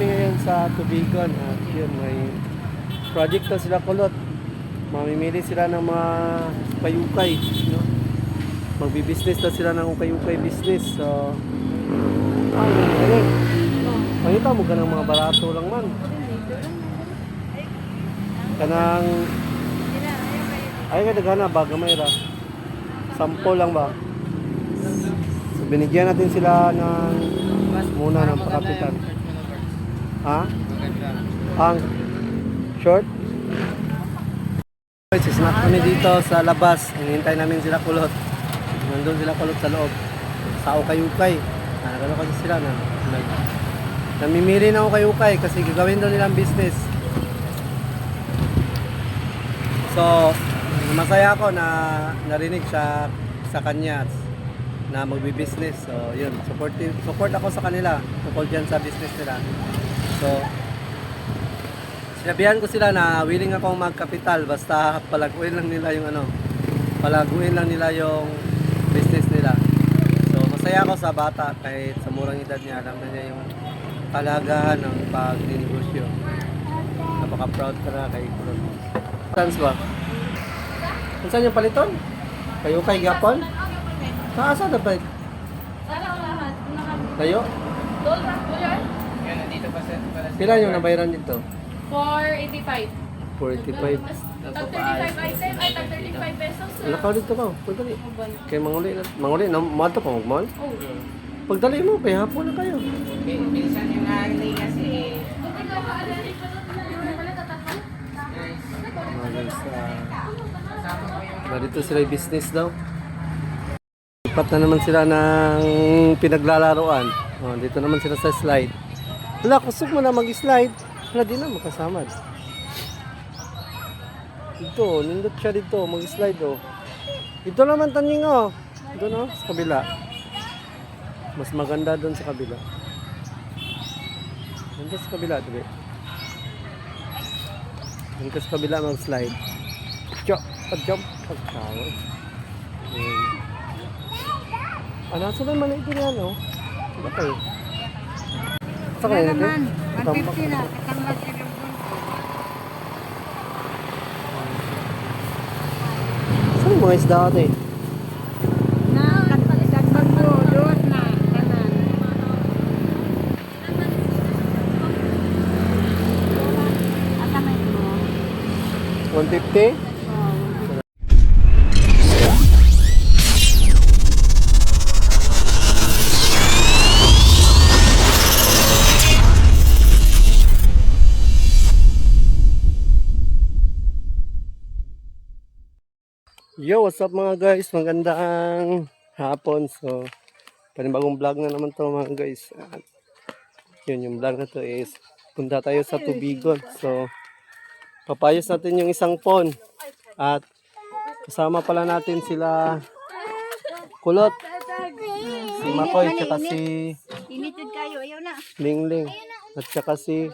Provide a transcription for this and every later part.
kami ngayon sa Tubigon at yun, may project na sila kulot. Mamimili sila ng mga ukay-ukay, no? Magbi-business na sila ng ukay-ukay business. So, pangita mo ganang mga barato lang man. Kanang ay nga dagana ba gamay ra. Sample lang ba? So, binigyan natin sila ng muna ng pakapitan. Ha? Ang short? Snack kami dito sa labas. Hinihintay namin sila kulot. Nandun sila kulot sa loob. Sa ukay-ukay. Nagano kasi sila na namimili na ukay-ukay kasi gagawin daw nilang business. So, masaya ako na narinig siya sa kanya na magbi-business. So, yun. Support ako sa kanila tungkol dyan sa business nila. So, sinabihan ko sila na willing akong magkapital basta palaguin lang nila yung palaguin lang nila yung business nila. So, masaya ako sa bata kahit sa murang edad niya. Alam na niya yung kalagahan ng pag-negosyo. Napaka-proud ka na kay Kulot. Saan ba? Saan yung paliton? Kayo kay Gapon? Asa na ba? Tayo? Pila yung nabayaran dito? 485. 485. Tag 35 item ay tag 35 pesos. Lakaw dito ka. Pagdali. Kay manguli na mato pa magmahal. Oh. Pagdali mo, kay hapon na kayo. Minsan yung nanay kasi Dito sila yung business daw. Ipat na naman sila ng pinaglalaroan. Oh, dito naman sila sa slide. Wala, kusog mo na mag-slide. Wala din na makasama. Dito, nindot siya dito, mag-slide oh. Dito naman taning oh. Doon oh, sa kabila. Mas maganda doon sa kabila. Dito sa kabila, diba? Dito sa kabila mag-slide. Pag-jump, pag-tawag. Nasa naman ito yan oh. Diba kayo? Saka yun ito? 150 na, katanglag ka ng Saan yung mga isda ito eh? na katanglag mo, doon na, kanan. Atamay mo. 150? Yo, what's up mga guys? Magandang hapon. So, panibagong vlog na naman to mga guys. At yun, yung vlog na to is punta tayo sa Tubigon. So, papayos natin yung isang pond. At kasama pala natin sila Kulot, si Makoy, tsaka si Initid kayo, ayaw na. Lingling, at tsaka si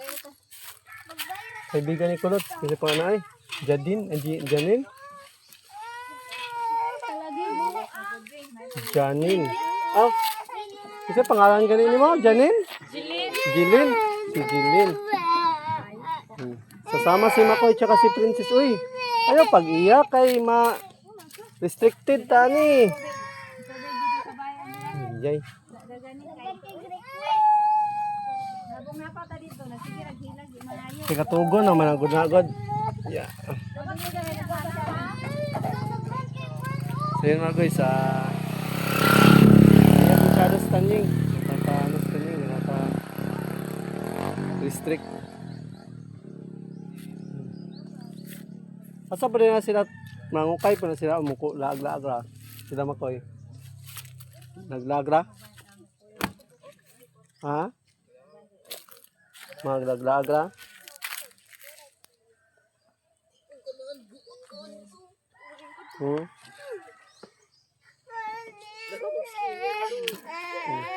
kaibigan ni Kulot. Kasi pangalan ay Janine. Janine. Oh. Kasi pangalan ganin mo, Janine? Jilin. Si Jilin. Sasama si Makoy tsaka si Princess. Uy. Ayo pag-iyak kay restricted tani. Yay. Katugon naman ang gud-nagod. Yeah. So yun mga guys, ayan masyado standing, naka-restrict. Asa pa rin na sila, mangukay pa na sila, umuko, laag-laagra. Sila Makoy. Naglagra? Ha? Maglag-laagra?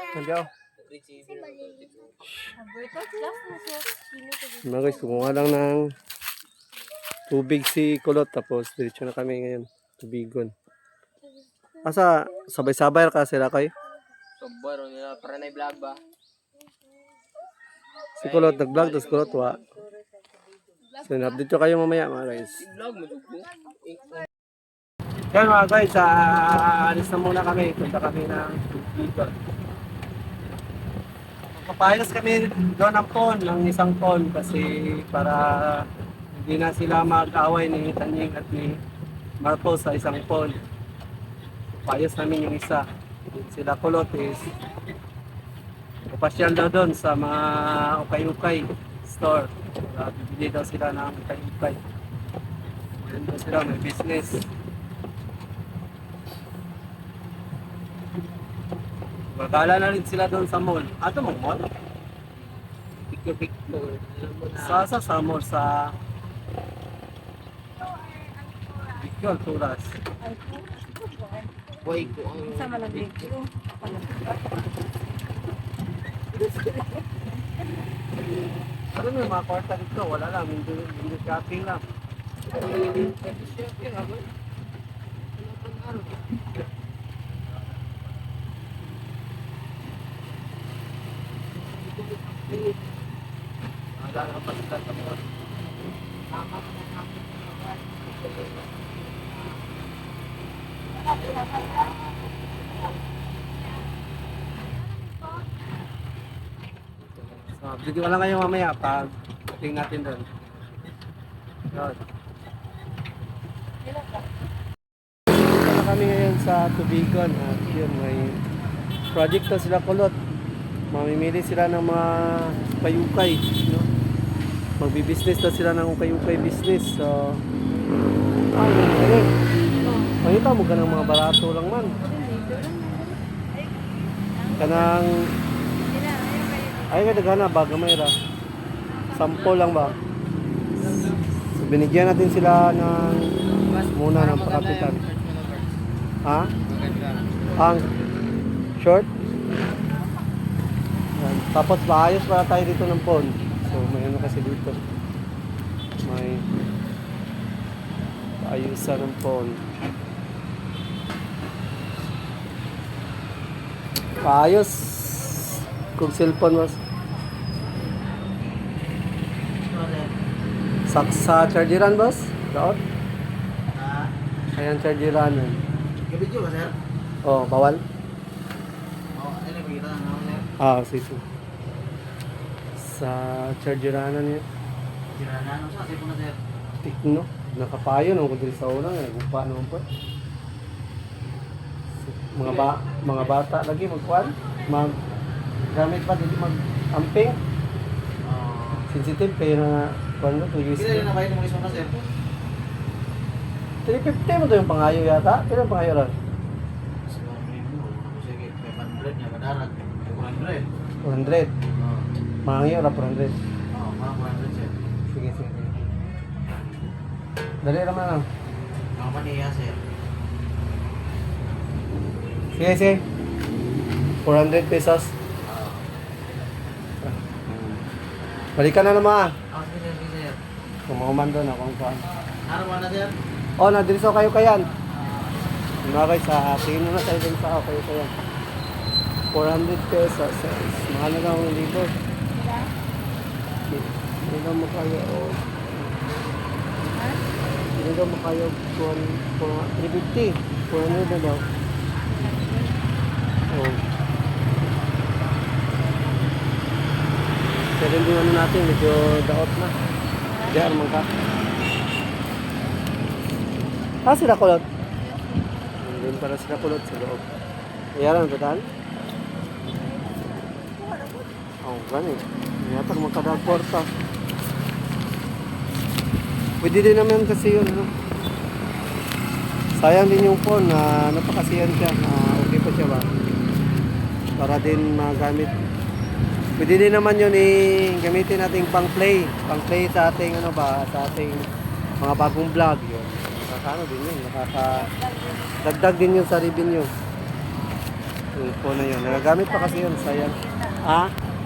Nandiyaw. Mga guys, kumuha lang ng tubig si Kulot tapos diretso na kami ngayon. Tubigon. Asa sabay-sabay ka sila kayo? Sobrang nila para na i-vlog ba? Si Kulot nag-vlog, tapos Kulot wa. So, update ko kayo mamaya mga guys. Yan mga guys, alis na muna kami. Punta kami ng Bicol. Papayos kami doon ng pon, ng isang pon kasi para hindi na sila mag-away ni Tanying at ni Marcos sa isang pon. Papayos namin yung isa. Sila Kulot is papasyal daw doon sa mga ukay-ukay store. Bibili daw sila ng ukay-ukay. Doon daw sila may business. Magala na rin sila doon sa mall. Ato mo mall? Sa mall sa Bicol, Turas. Sa malagay ko. Ano mo yung mga kwarta dito? Wala lang. Hindi shopping lang. Wala ka pa sila sa mall. So, video ko lang kayo mamaya pag tingin natin doon. Yun. Punta na kami ngayon sa Tubigon at yun, may project to sila Kulot. Mamimili sila ng mga ukay-ukay, no? Magbi-business na sila ng ukay-ukay business. So, makita mo ka ng mga barato lang man. Kanang ay nga dagana ba gamay ra. Sample lang ba? So, binigyan natin sila ng muna ng pakapitan. Ha? Ang short? Yan. Tapos maayos para tayo dito ng pon. So may ano kasi dito. May ayusan ng pon. Paayos kung cellphone was sa chargeran boss? Daot? Ayan chargeran. Video ka, sir? Oh, bawal? Oo, ano yung kita na sir? Ah, sige. Sa chargeran niya. Kirana, ano sa sir po na, sir? Tikno. Nakapayo nung kung sa ulang. Gupa naman po. Mga bata lagi magkuhan. Gamit pa dito mag-amping. Sensitive kaya na kuhan to use. Kila na kayo ng mga na, sir? 350 mo to yung pangayo yata. Pero yung pangayo lang? Sige, 500 niya, madarag. 400. 400. Mangayo ra 400. Oo, mga 400, sir. Sige. Dali naman lang. Mga maniya, sir. Sige. 400 pesos. Balikan na naman. Sige, sir. Kumakuman doon ako kuhan. Ano mo na, sir? Oh, nadiriso kayo kayan. Mga guys, tingin mo na sa ibang sao kayo kayan. 400 pesos. Mahal na lang ang libo. Hindi na mo kayo. Hindi na mo kayo 350. 400 na daw. Oh. Pero hindi ano natin, medyo daot na. Diyan man ka. Sila Kulot. Doon para sila Kulot sa loob. Ayan ang bataan. Ganun. Yata magkadang porta. Pwede din naman kasi yun. No? Sayang din yung phone na napakasiyan siya. Okay pa siya ba? Para din magamit. Pwede din naman yun gamitin nating pang-play. Pang-play sa ating sa ating mga bagong vlog. Yun. Nakakano din yun. Nakakadagdag din yun sa revenue. Yung phone na yun. Nagagamit pa kasi yun. Sayang.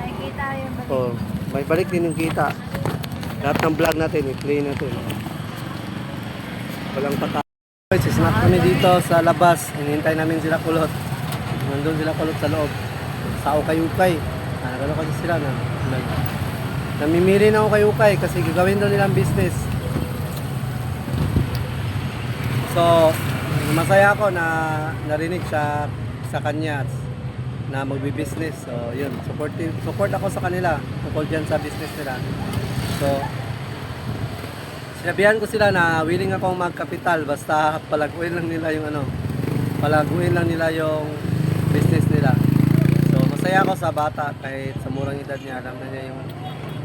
Nakikita yung Oh, may balik din yung kita. Lahat ng vlog natin, i-play natin. Walang pata. Snack kami dito sa labas. Hinihintay namin sila Kulot. Nandun sila Kulot sa loob. Sa ukay-ukay. Nagano kasi sila na Namimili na ako kay Ukay kasi gagawin daw nilang business. So, masaya ako na narinig siya sa kanya na magbi-business. So, yun, support ako sa kanila tungkol dyan sa business nila. So, sinabihan ko sila na willing akong magkapital basta palaguin lang nila yung palaguin lang nila yung business nila. So, masaya ako sa bata kahit sa murang edad niya, alam na niya yung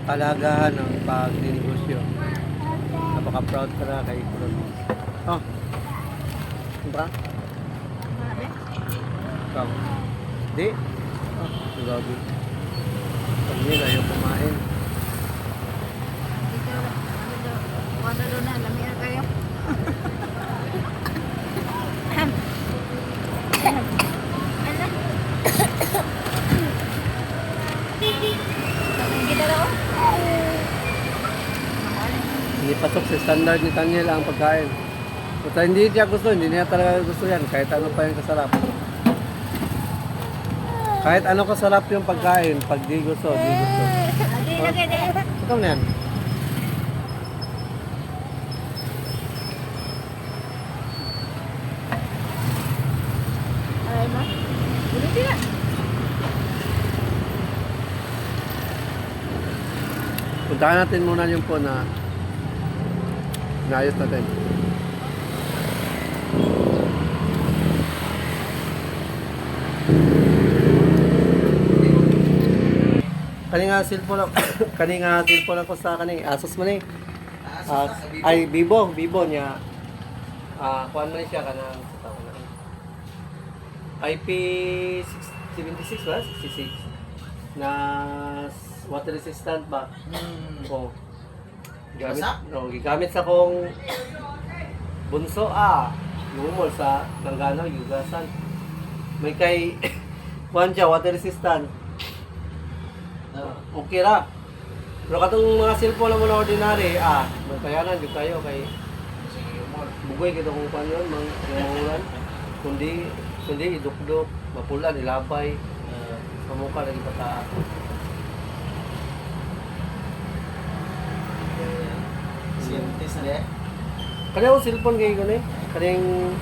kalagahan ng pagninegosyo. Napaka-proud ka na kay Kulot. Oh. Diba? Ikaw. Di? Oh, gabi. Pag nila ayaw kumain. Dito, wala doon na, lamir kayo. Sabi daw. Hindi pasok sa standard ni Tanyel ang pagkain. Kung hindi niya gusto, hindi niya talaga gusto yan. Kahit ano pa yung kasarap. Kahit ano kasarap yung pagkain, pag di gusto, di gusto. Adi, lagi din. Ito na yan. Ay, ma. Ulit sila. Puntahan natin muna yung phone na inayos natin. Kaninga cellphone ako sa kaning Asus man eh. Ay Vivo niya. Kuan man siya kanang IP76 ba? 66 na water resistant ba? Oh. Gigamit sa kong bunso lumol sa Langgano, Yugasan. May kay kuan siya water resistant. Okay ra. Pero katong mga cellphone na muna ordinary, magkayanan yung kayo kay bugoy kita kung kuan yun, mangulan. Kundi idukdok, mapulan, ilabay, sa mukha lagi pata. Scientist na eh. Kanya akong cellphone kayo gano'n eh. Kanyang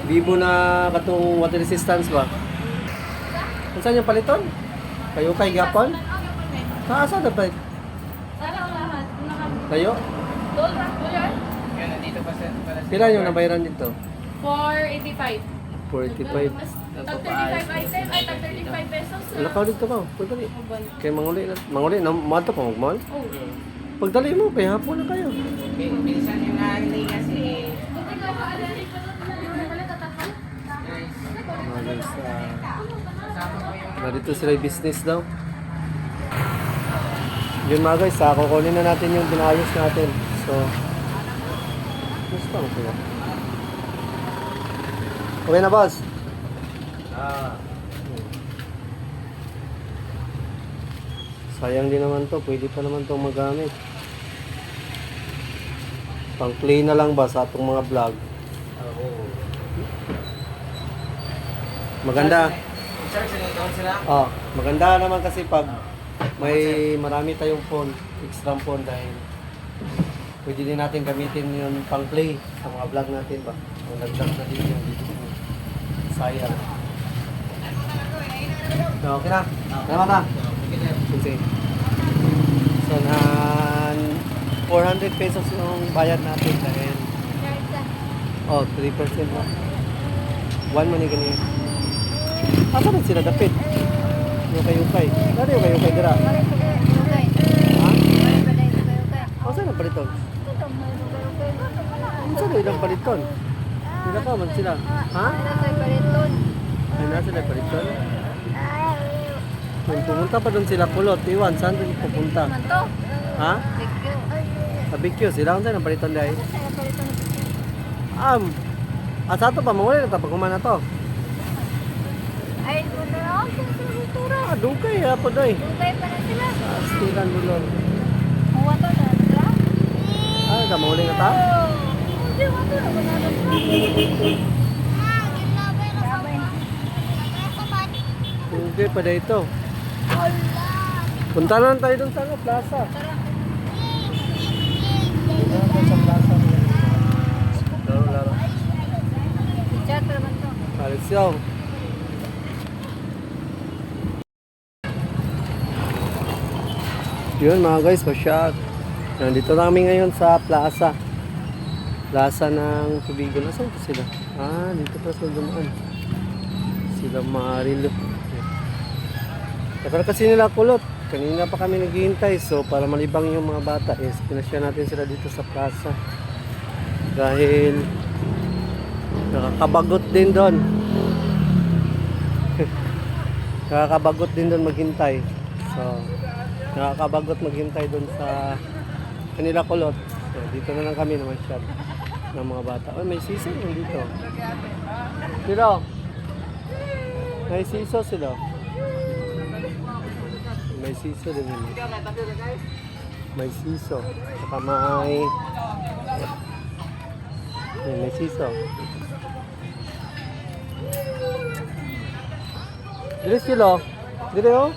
Vivo na katong water resistance ba? Kung saan yung paliton? Kayo kay Gapon? Asa na ba? Sana unahan. Kayo? Doon ra. Doon. Kaya nandito pa sa Kailan yung nabayaran dito? 485. 45. Tag 35 item ay tag 35 pesos. Lakaw dito ka. Pagdali. Kaya manguli na. Mato pa magmahal. Oh. Pagdali mo, kaya hapon na kayo. Minsan yung nahali kasi Mga guys, narito sila yung business daw. Yun mga guys, kukunin na natin yung pinayos natin. So, gusto mo sila. Okay na boss? Sayang din naman to, pwede pa naman itong magamit. Pang play na lang ba sa atong mga vlog? Maganda. Maganda naman kasi pag may marami tayong phone, extra phone dahil pwede din natin gamitin yung pang play sa mga vlog natin ba. Kung nag-vlog na din yung video. Sayang. So, okay na. Salamat Sige. So, 400 pesos yung bayad natin dahil 3% na. 1 man yung ganyan. Asa na sila dapit? Yung kayukay. Ano yung kayukay dira? Ha? Asa na paliton? Asa na ilang paliton? Sila ka man sila. Ha? Ay nasa na paliton? Kung pumunta pa doon sila kulot, iwan, saan doon pupunta? Ha? Barbecue, sila kung saan ang paliton dahil? Asa to pa, manguli na tapos kumana to. Ay, punta na ako sa kultura. Dugay, po doy. Dugay pa na sila. Stilan bulon. Muwa to na sila. Manguli na ta? Hindi, wato na ba na Dugay pa dahil ito. Punta na lang tayo dun sa ano, plaza. Tara. Punta na tayo sa plaza. Laro-laro. Chat naman to. Alis yaw. Yun mga guys, masyad. Nandito na kami ngayon sa plaza. Plaza ng Tubigon. Nasaan po sila? Ah, dito pa sila dumaan. Sila Marilo. Takal kasi nila kulot. Kanina pa kami naghihintay. So para malibang yung mga bata is pinasya natin sila dito sa plaza. Dahil nakakabagot din doon. Nakakabagot din doon maghintay. So nakakabagot maghintay doon sa kanila kulot. So dito na lang kami naman siya ng mga bata. Oh, may siso yung dito. Silo. May siso sila. May siso din yun. May siso. Saka may... Yan, may siso. Dili sila. Dili oh.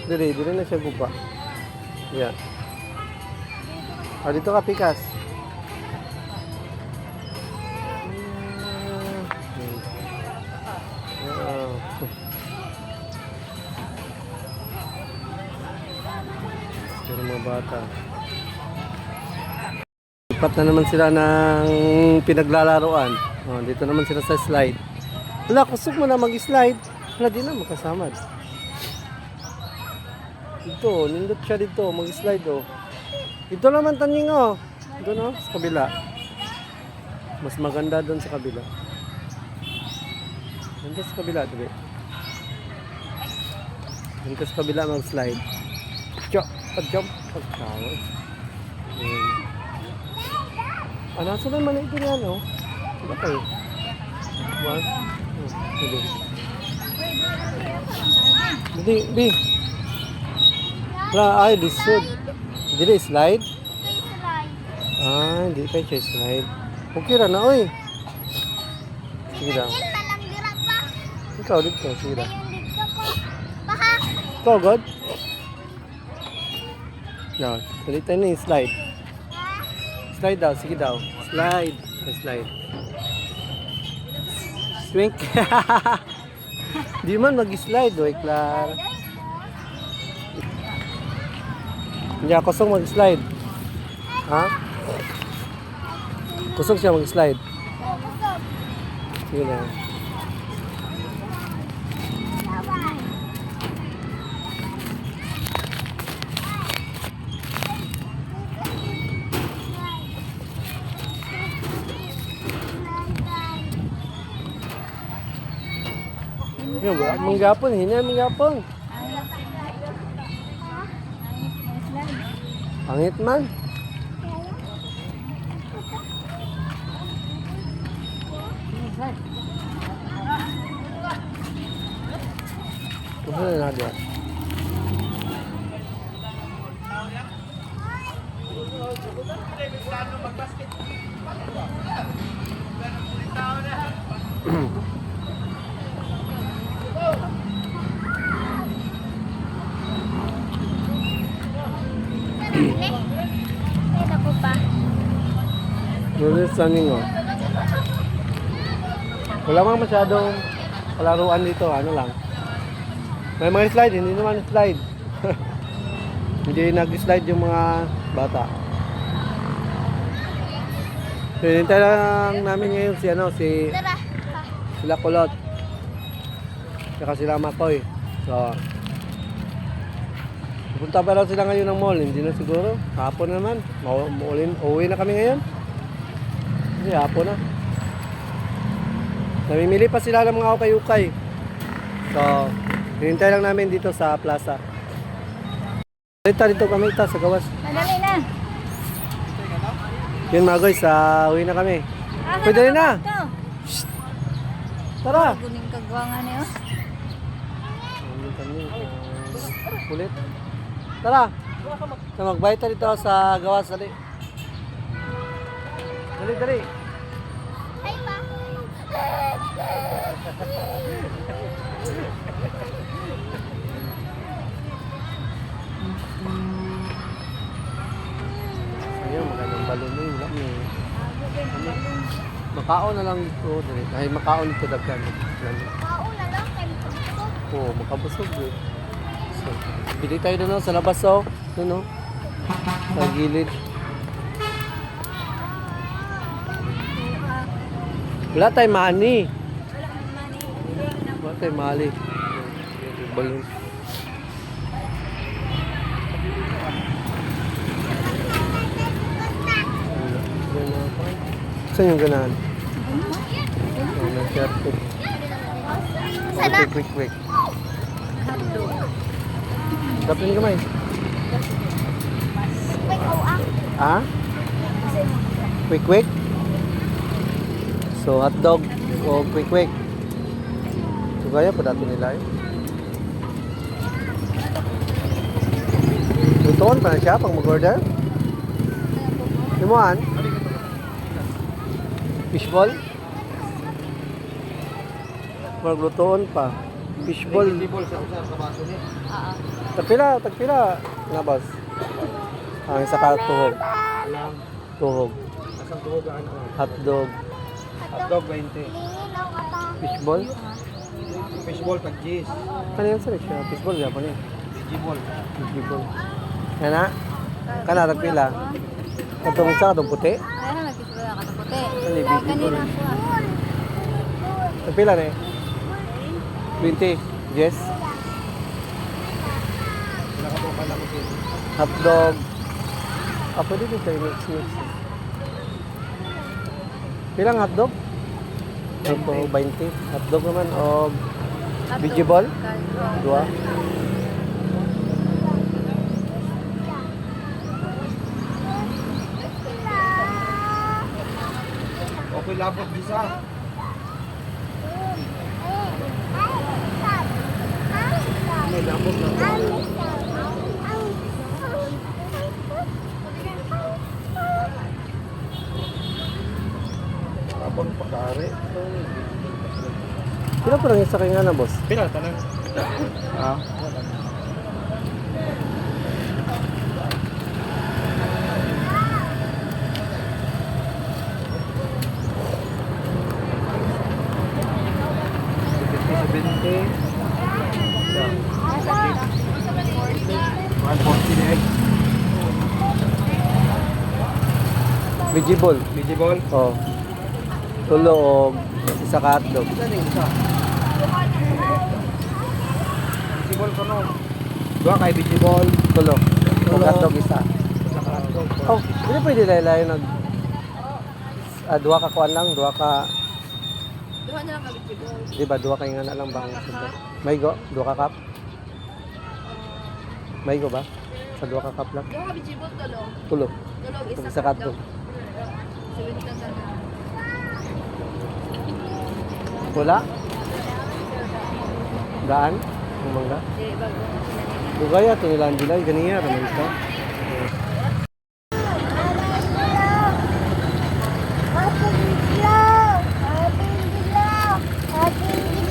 Dili na siya gupa. Yan. Ah, dito ka pikas. Pero mga bata. Lipat na naman sila ng pinaglalaroan. Oh, dito naman sila sa slide. Wala, kusog mo na mag-slide. Wala din na makasamad. Dito, nindot siya dito. Mag-slide oh. Dito naman tanying oh. Doon oh, sa kabila. Mas maganda doon sa kabila. Doon sa kabila, diba? Doon sa kabila mag-slide. Pag-jump, pag-tower. Ah, nasa naman na ito nga, no? Diba kayo? One. Hindi. Hindi, B. Ay, this should. Dili, slide? Ah, hindi kayo siya slide. Okay ra na, oy. Sige daw. Ikaw, dito. Sige daw. Ikaw, God? No, dali tayo na yung slide. Slide daw, sige daw. Slide. Slide. Swing. Di man mag-slide, oy, Clara. Hindi ako kusog mag-slide. Ha? Kusog siya mag-slide. Sige na. Yung manggapon, hinay manggapon. Pangit man. Kuha na natin. Ako pa. Release running oh. Wala mang masyadong palaruan dito, ano lang. May mga slide, hindi naman slide. Hindi nag-slide yung mga bata. Hinintay lang namin ngayon si ano, si Tara. sila Kulot. Saka sila Makoy. So, pupunta pa raw sila ngayon ng mall, hindi na siguro. Hapon naman. Uuwi na kami ngayon. Hindi, hapon na. Namimili pa sila ng mga ukay-ukay. So, hinintay lang namin dito sa plaza. Dito kami sa gawas. Madali na. Yun mga guys, uwi na kami. Pwede rin na. Tara. Guning kagwangan niyo. Kulit. Tara. Magbayad tayo dito sa gawas. Dali. Dali. Ay pa. balon na wala mo. Makaon na lang ito. Ay, makaon ito daghan. Kao na lang kay Pagko. Oo, makabusog eh. So, bili tayo doon sa labas oh. Doon oh. Sa gilid. Wala tayong money. Wala tayong money. Balon. Saan yung ganahan? Oh, nag-share ko. Sana. Quick. Dapat kamay. May kauang. Ha? Quick. So, hotdog o quick. So, kaya pa dati nila eh. Lutoon pa na siya pag mag-order? Limuan? Fishball? Maglutoon pa. Fishball. Tagpila. Nabas. Ang isa ka tuhog. Tuhog. Asang tuhog ang ano? Hotdog. Hotdog 20. Linaw ka ta. Fishball? Fishball pag cheese. Ano yan sir? Fishball yan pa niya. Veggieball. Fishball. Yan na? Kana, tagpila. Itong isa, itong puti. Ay, nagkisbala ka ta puti. Ano yung fishball? Kanina ko. Tagpila na eh. 20. Yes. Nakatukan na ko siya. Hotdog. Pwede din tayo mix. Pilang hotdog? Ito, 20. Hotdog naman o vegetable? Dua. Okay, lapot gisa. May lapot na. Abang pagkari. Pila pa lang isa kayo nga na, boss? Pila, tanang. Ah. Vegetable. Veggieball. Oh. Tulo o isa ka hotdog. Veggieball ko no. Dua kay veggieball. Tulo. O hotdog isa. Sa hotdog. Oh, hindi pwede layo nag duha ka kuan lang, duha ka Duha na lang ka vegetable. di ba duha kay nga na lang bang may go, duha ka cup. May go ba? Sa duha ka cup lang. Duha ka vegetable tulog. Tulo. Tulog Ito isa isa ka hotdog. 70 ka sana. Wala? Daan? Ang mangga? Dili bago na sila. Bugaya ito nila ang dilay, ganiya, ramay ito.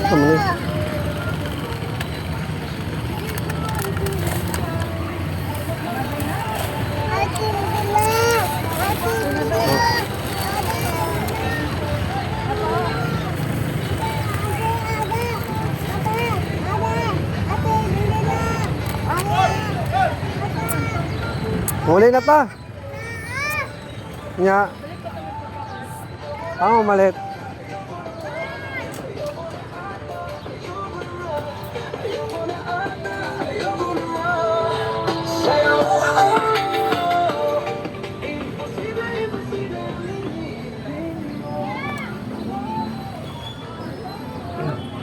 Ano ni? Huli na pa. Nya. Ang malit.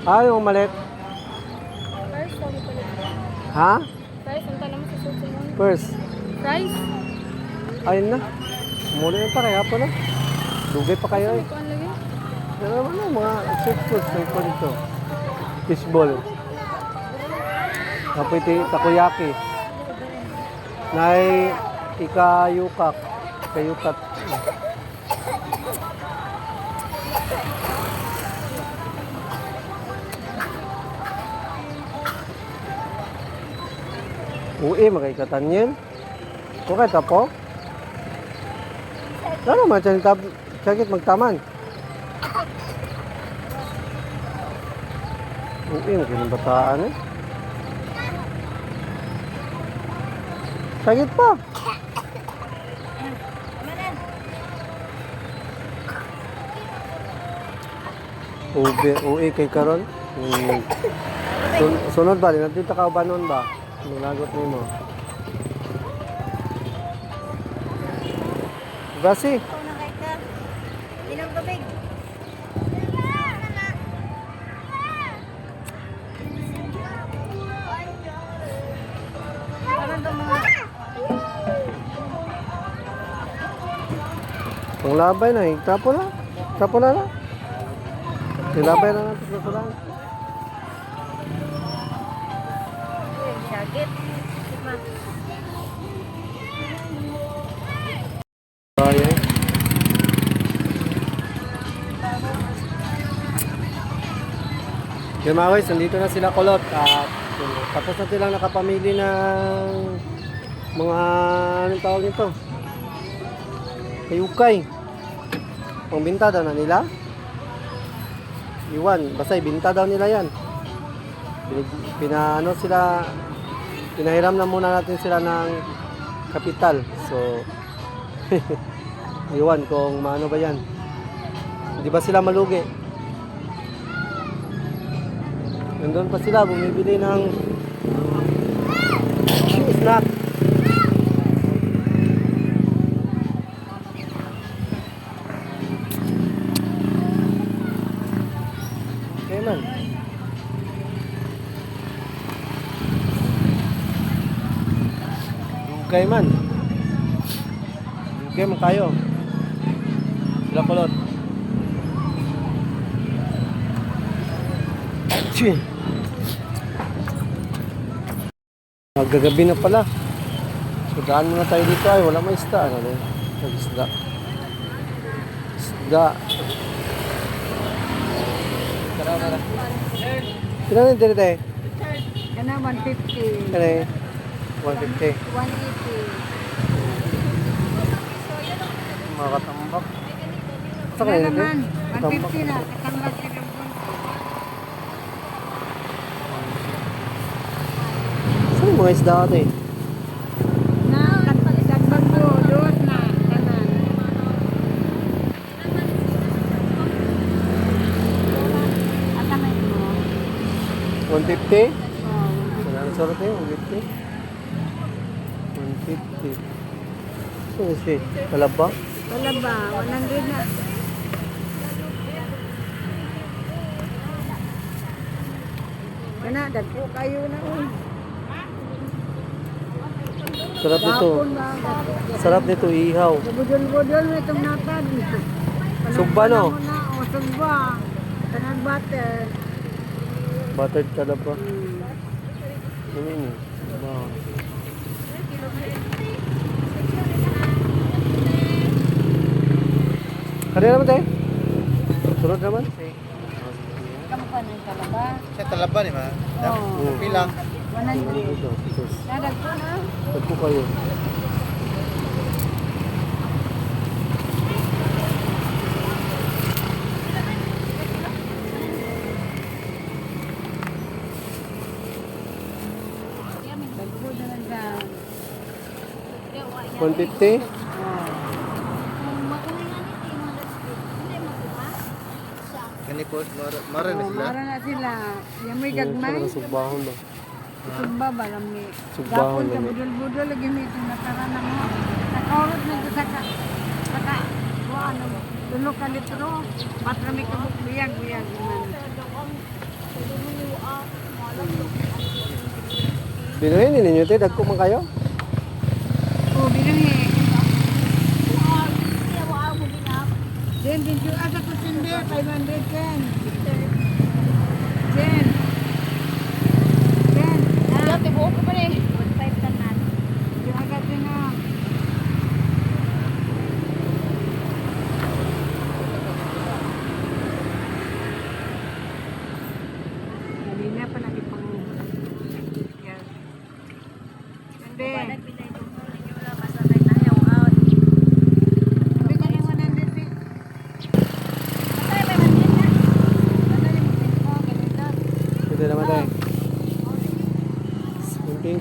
Yung malit. First, sabi ko lang. Ha? First, ang tanong mo sa susunod. First. Price? Ayun na. Muli na pa kaya po na. Dugay pa kayo eh. Kuan lagi? Ano naman na, mga street foods may po dito. Fishball. Kapiti takoyaki. Nay ikayukak. Ikayukat. Uwi, magkaikatan yan. Okay, tapo. Ano man, sakit magtaman. Uy, magandang bataan eh. Sakit pa. Uwi kay karon. Sunod ba? Nandito ka ba nun ba? Nalagot mo. Gasi. Ikaw na kay ka. Inom tubig. Parang daw mga... Panglabay na eh. Tapo na. Tapo na lang. Ilabay na natin sa sulang. Sakit. Kaya eh. Okay mga guys, nandito na sila kulot at tapos na silang nakapamili ng mga anong tawag nito? Kayukay. Pangbinta daw na nila. Iwan, basta ibinta daw nila yan. Pinaano sila, pinahiram na muna natin sila ng kapital. So, iwan kung maano ba yan. Hindi ba sila malugi? Nandun pa sila, bumibili ng snack. Okay man. Okay man. Okay man kayo. Sila kulot. Ching. Magagabi na pala. So daan muna tayo dito ay wala may isda. Ano eh? Isda. Isda. Tara. Kailan yung dito tayo? Kana 150. Kailan eh? 150. 180. Mga katambak. Sa Wala kanila naman. Katambak. 150 na. Katambak ka lang. Saan yung mga isda ito eh? Na, katambak ko. Doon na. Kanan. At ang ito. 150? Oh. Wala ang sarap eh, 150. 150. So, si Talaba? Wala ba? 100 na. Kana, dagko kayo na. Sarap nito. Tapon ba? Sarap nito ihaw. Budol-budol mo itong natad. Sugba, no? O, sugba. Kanang butter. Buttered Talaba. Ano yun eh? Wow. Kaya naman tayo? Sunod naman? Kamukha ng talaba. Sa talaba ni ma. Oo. Pilang. 100. Ito. Nadagko na. Tagpo kayo. Dagko na lang ka. 150? Kani po mara na sila. Mara na sila. Yung may gagmay. Sugbahon ba? Sugba ba lang may. Sugbahon Gapon ka lang. budol-budol lagi may itong nakarana mo. Nakaurot na ito saka. O ano, dulo ka litro. Patra may kabuk buyag-buyag. Binuhin ninyo tayo, dagko man kayo? O, binahi. Jen, bintu asa ko sindi, 500 Jen. Jen. Jen. Dati buo ko pa rin. 1.5 tanan. Yung agad din na. Hindi na pa nakipang. Yan. Hindi. Sabi ka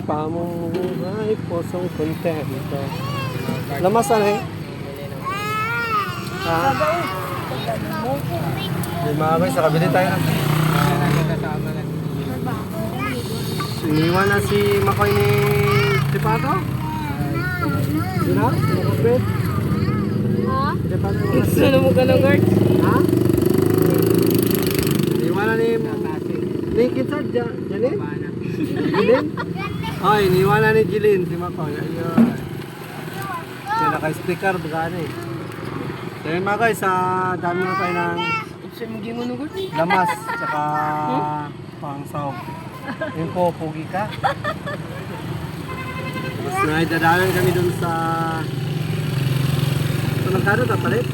pamumuhay, pusong kontento. Lamasan eh. Ha? Yung mga guys, nakabili tayo na. Iniwan na si Makoy ni Tipato? Hindi na? Nakabit? Ha? Tipato na nakabit? Gusto mo ka ng guard? Ha? Iniwan na ni Kitsa, Janine? Jilin? Ay, iniwan na ni Jilin, si Makoy. Ayun. Kaya naka-sticker, bagana eh. So yun mga guys, dami na tayo ng lamas, tsaka pangsaw. Yun po, pugi ka. Tapos naidadalan kami dun sa... Ito nagkano na palit?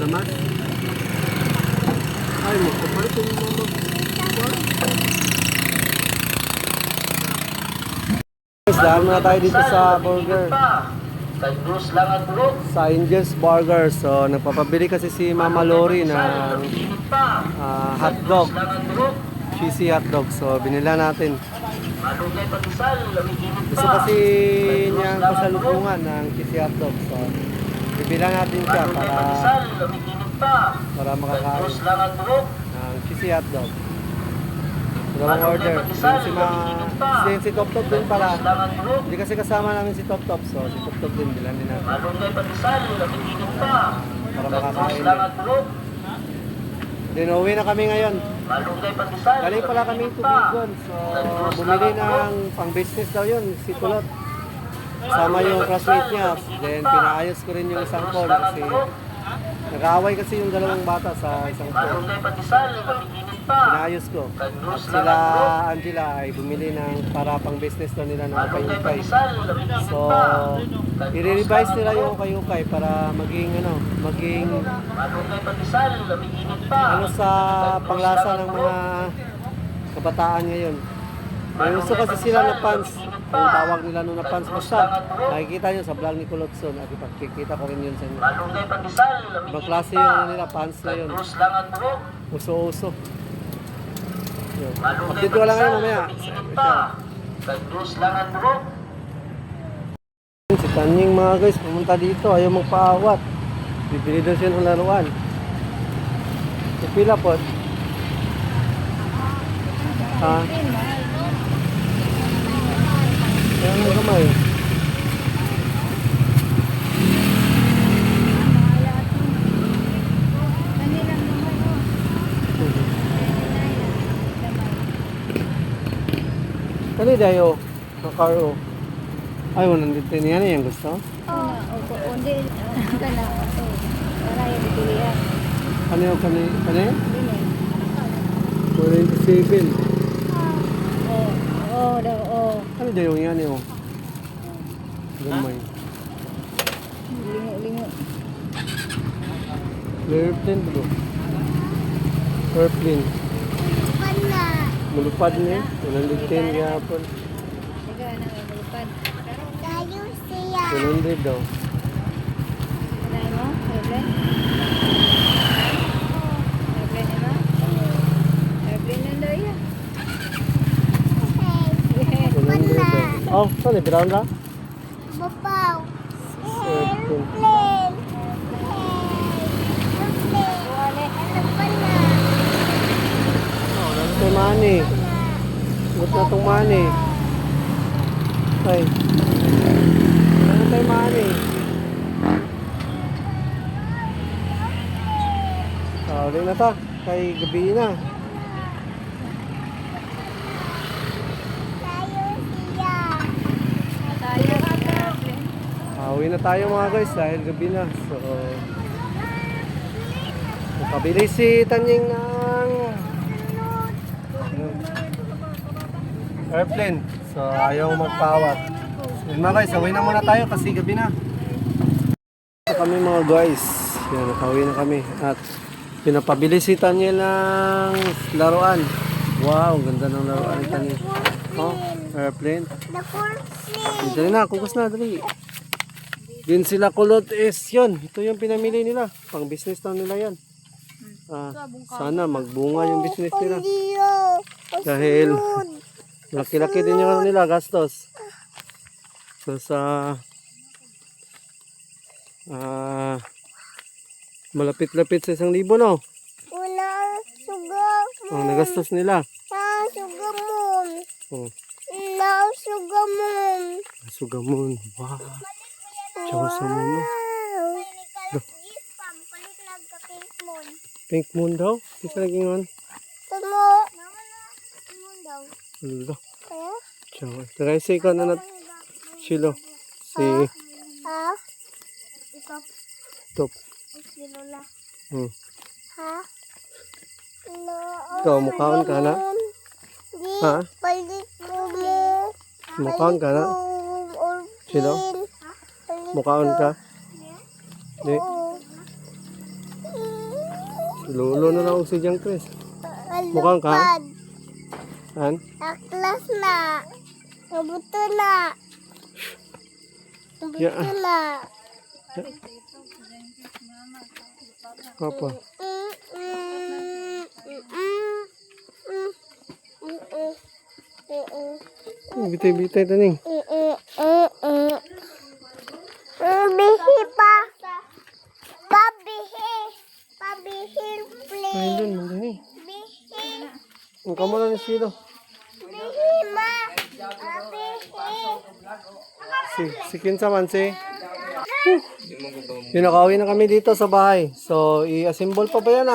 Lamas. Ay, magpapalit yung mga... Guys, dahil muna tayo dito sa burger. Sa Angel's Burger. So, nagpapabili kasi si Mama Lori ng hotdog. Cheesy hotdog. So, binila natin. Gusto kasi niya ang kasalubungan ng cheesy hotdog. So, bibila natin siya para makakain ng cheesy hotdog. Dalawang order. Si Top Top din pala. Hindi kasi kasama namin si Top Top. So, si Top Top din. Bilan din natin. Para makakain din. Then, uwi na kami ngayon. Galing pala kami Tubigon. So, bumili ng pang-business daw yun. Si Kulot. Sama yung classmate niya. Then, pinaayos ko rin yung isang phone. Kasi, nag-aaway kasi yung dalawang bata sa isang phone. Pinaayos ko. At sila Angela ay bumili ng para pang business na nila ng ukay-ukay. So, i-revise nila yung ukay-ukay para maging sa panglasa ng mga kabataan ngayon. May gusto kasi sila na pants. Ang tawag nila nun na pants. Basta, nakikita nyo sa vlog ni Kulotson. At ipagkikita ko rin yun sa inyo. Ibang klase yung nila, pants na yun. Uso-uso. Update ko lang ngayon mamaya. Si Tanying mga guys, pumunta dito. Ayaw magpaawat. Bibili daw siya ng laruan. Si Pila po. Ha? Kaya ng kamay. Kali dayo, nakaro. Ay, 110 yan yung gusto. Hindi. Kana. Para yung dipilihan. Ano yung kani? 47. Oo. Ano dayo yan yung? Gamay. Lingo. Airplane bro. Airplane. Mulupad niya. 110 yapon. Sige na may malupad. 100 daw. Ano mo? Airplane? Airplane na? Airplane na daw yan. 100 daw. Oh, saan eh? Biraon ka? Bapaw. Airplane. Ito money. Gut na itong money. Ay. Ano tayo money? Ulit na ta. Kay gabi na. Uwi na tayo mga guys dahil gabi na. So, nakabili si Tanying ng airplane. So, ayaw magpawat. So, yun mga guys, uwi na muna tayo kasi gabi na. Ito kami mga guys. Yan, nakauwi na kami. At pinapabili si Tanying ng laruan. Wow, ganda ng laruan ni Tanying. Oh, airplane. Dali na, kukus na, dali. Din sila Kulot is yun. Ito yung pinamili nila. Pang business na nila yan. Sana magbunga yung business nila. Dahil Laki-laki din yung ano nila, gastos. So sa malapit-lapit sa 1,000, no? Una, sugar. Ang nagastos nila. Sugar moon. Oh, Na, sugar moon. Sugamon. Wow. Tsaka sa moon. Pink moon daw? Isa naging on. Tamo. Wala. Kaya? Tsaka. Tara si ikaw na Shilo. Si Ha? Top. Si Lola. Hmm. Ha? No. Ikaw, mukhaon ka na? Di. Ha? Palit mo. Mukhaon ka na? Shilo? Mukhaon ka? Di. Si Lolo na lang si Jang Chris. Mukhang ka? Han? Aklas na. Nabuto na. Nabuto Yeah. na. Apa? Bitay-bitay taning. Bihi pa. Pabihi. Pabihi, please. Ayun, mandani. Bihi. Ang kamo lang ni Shilo. Bihi, ma. Bihi. Si Kinsa man si. Pinakauwi na kami dito sa bahay. So, i-assemble pa ba yan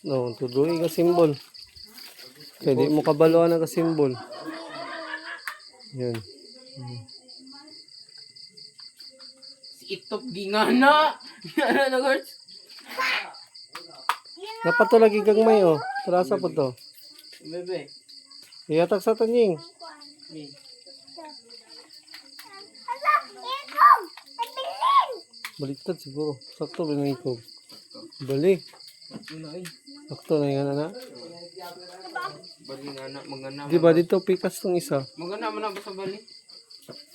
No, tuloy ka-symbol. Kaya di mo kabaluan ang ka-symbol. Yan. Itok gingana. Ano na guys? Dapat to lagi gagmay oh. Trasa po to. Bebe. Iyatak sa tanying. Asa, ikong. Nagbilin. Baliktad siguro. Sakto ba na ikaw? Bali. Sakto na yung na. Bali nga na, magana. Di ba dito pikas tong isa? Magana man na ba sa bali?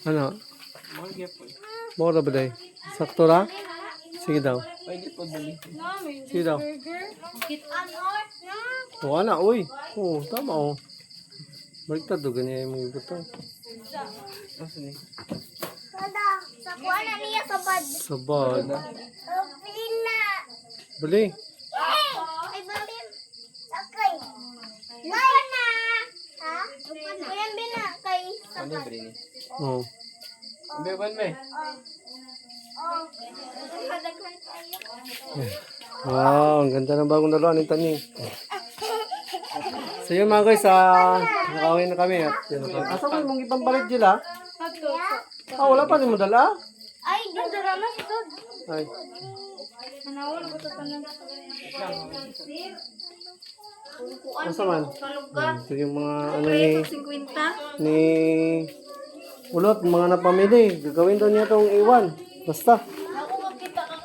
Ano? Mga gyapon. Mora ba day? Sakto ra? Sige daw. Pwede po bali. Sige daw. Oo na, uy. Oo, tama oh. Baliktad do ganyan yung mga butang. Asa ni? Kada, sa kuha na niya sa bad. Sabad. Bilin na. Bali. Hey! Ay, balin. Sakay. Kaya na. Ha? Kuyan bina kay Ano sabat. bali ni? Oh. Bebe ban be. Oh. Hadaghan tayo. Wow, ang ganda ng bagong dalawa ng taning. So yun mga guys, nakawin na kami. Asa mo mong ipambalit sila? Wala pa rin mo dala? Ay, ganda na ito. Ay, Nanawal ko ito tanong. asa man? Ito yung mga ano ni Ulot, mga napamili. Gagawin daw niya itong iwan. Basta.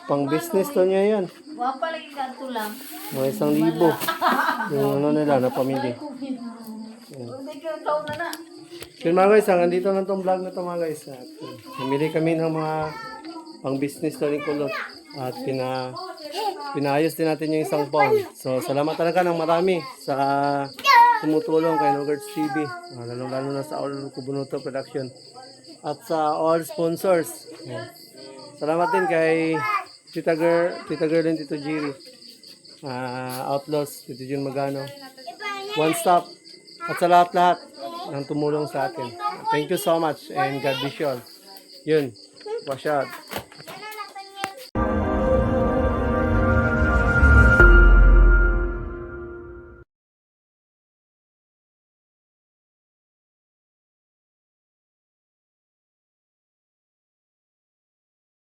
Pang business daw niya yan. Wapa lagi ka tulang. Mga 1,000. Yung ano nila, napamili. Yun mga guys, hanggang dito na itong vlog na ito mga guys. At, namili kami ng mga pang business daw ni Kulot. At pinaayos din natin yung isang pound. So, salamat talaga ng marami sa tumutulong kay Nogards TV. Lalo na sa All Kubunuto Production. At sa all sponsors. Salamat din kay Tita Girl and Tito Jiri. Outlaws, Tito Jun Magano. One Stop. At sa lahat-lahat ng tumulong sa atin. Thank you so much and God bless you all. Yun. Wash out.